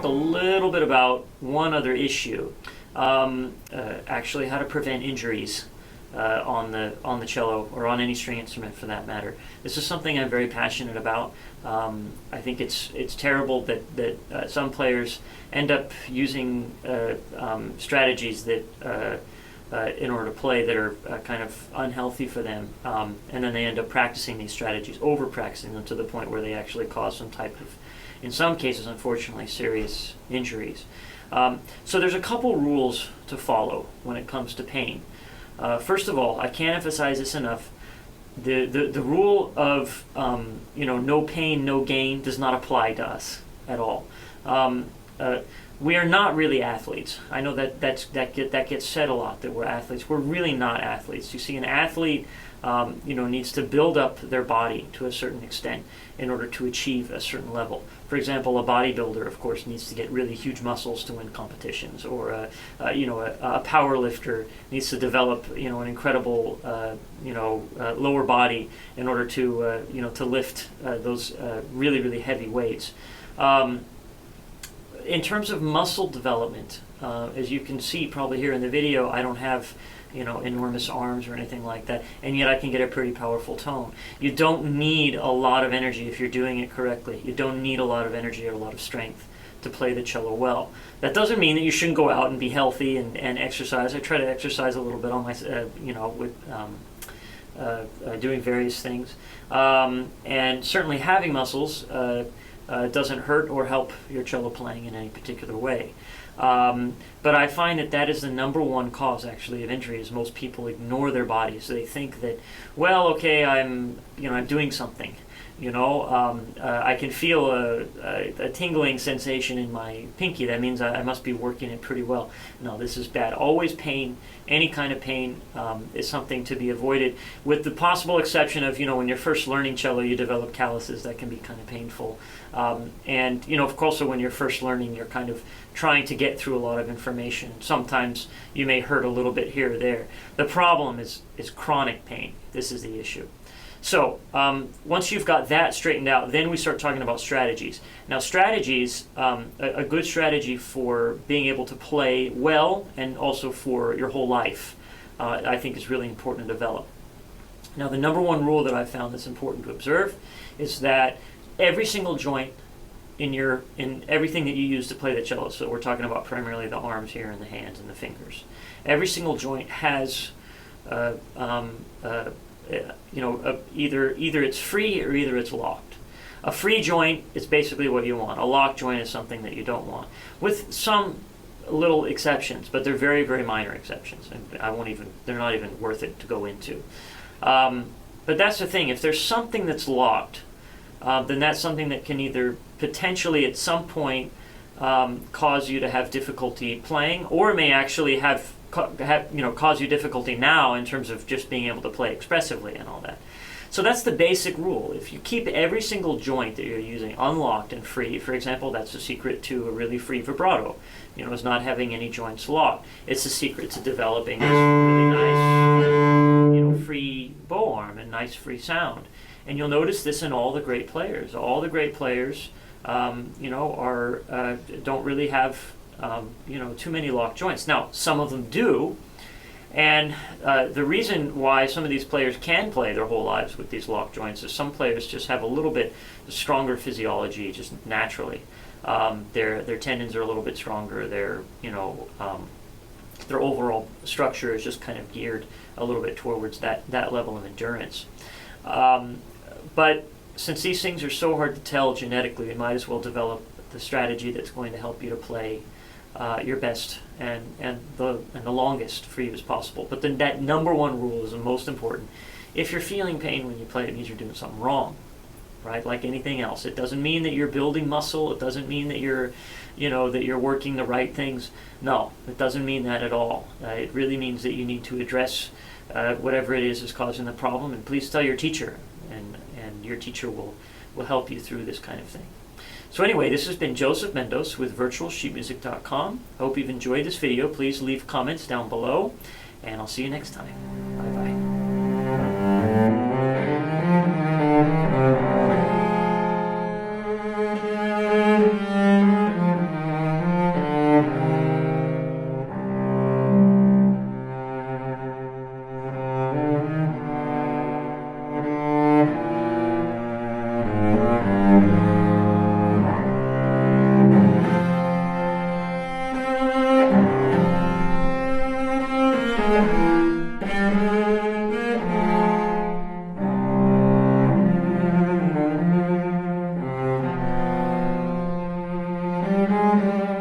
talk a little bit about one other issue, actually how to prevent injuries on the cello or on any string instrument for that matter. This is something I'm very passionate about. I think it's terrible that some players end up using strategies that in order to play that are kind of unhealthy for them, and then they end up practicing these strategies, over practicing them to the point where they actually cause some type of, in some cases unfortunately, serious injuries. So there's a couple rules to follow when it comes to pain. First of all, I can't emphasize this enough. The rule of no pain, no gain does not apply to us at all. We are not really athletes. I know that gets said a lot, that we're athletes. We're really not athletes. You see, an athlete needs to build up their body to a certain extent in order to achieve a certain level. For example, a bodybuilder, of course, needs to get really huge muscles to win competitions, or a power lifter needs to develop an incredible lower body in order to lift those really, really heavy weights. In terms of muscle development, as you can see probably here in the video, I don't have enormous arms or anything like that, and yet I can get a pretty powerful tone. You don't need a lot of energy if you're doing it correctly. You don't need a lot of energy or a lot of strength to play the cello well. That doesn't mean that you shouldn't go out and be healthy and exercise. I try to exercise a little bit on my, with doing various things, and certainly having muscles doesn't hurt or help your cello playing in any particular way. But I find that is the number one cause actually of injury, is most people ignore their bodies. They think that, well, okay, I'm doing something. I can feel a tingling sensation in my pinky. That means I must be working it pretty well. No, this is bad. Always pain, any kind of pain is something to be avoided, with the possible exception of, when you're first learning cello, you develop calluses that can be kind of painful. And, of course, when you're first learning, you're kind of trying to get through a lot of information. Sometimes you may hurt a little bit here or there. The problem is chronic pain. This is the issue. So once you've got that straightened out, then we start talking about strategies. Now strategies, a good strategy for being able to play well and also for your whole life, I think is really important to develop. Now the number one rule that I've found that's important to observe is that every single joint in everything that you use to play the cello, so we're talking about primarily the arms here and the hands and the fingers, every single joint has either it's free or either it's locked. A free joint is basically what you want. A locked joint is something that you don't want, with some little exceptions, but they're very, very minor exceptions, and they're not even worth it to go into. But that's the thing. If there's something that's locked, then that's something that can either potentially at some point cause you to have difficulty playing, or it may actually cause you difficulty now in terms of just being able to play expressively and all that. So that's the basic rule. If you keep every single joint that you're using unlocked and free, for example, that's the secret to a really free vibrato, is not having any joints locked. It's the secret to developing this really nice, free bow arm and nice free sound. And you'll notice this in all the great players. All the great players, don't really have too many locked joints. Now, some of them do, and the reason why some of these players can play their whole lives with these locked joints is some players just have a little bit stronger physiology, just naturally. Their tendons are a little bit stronger. Their overall structure is just kind of geared a little bit towards that level of endurance. But since these things are so hard to tell genetically, we might as well develop the strategy that's going to help you to play your best and the longest for you as possible. But then that number one rule is the most important. If you're feeling pain when you play, it means you're doing something wrong, right? Like anything else. It doesn't mean that you're building muscle. It doesn't mean that you're working the right things. No, it doesn't mean that at all. It really means that you need to address whatever it is causing the problem, and please tell your teacher, and your teacher will help you through this kind of thing. So anyway, this has been Joseph Mendoes with virtualsheetmusic.com. I hope you've enjoyed this video. Please leave comments down below, and I'll see you next time. Bye-bye. Bye.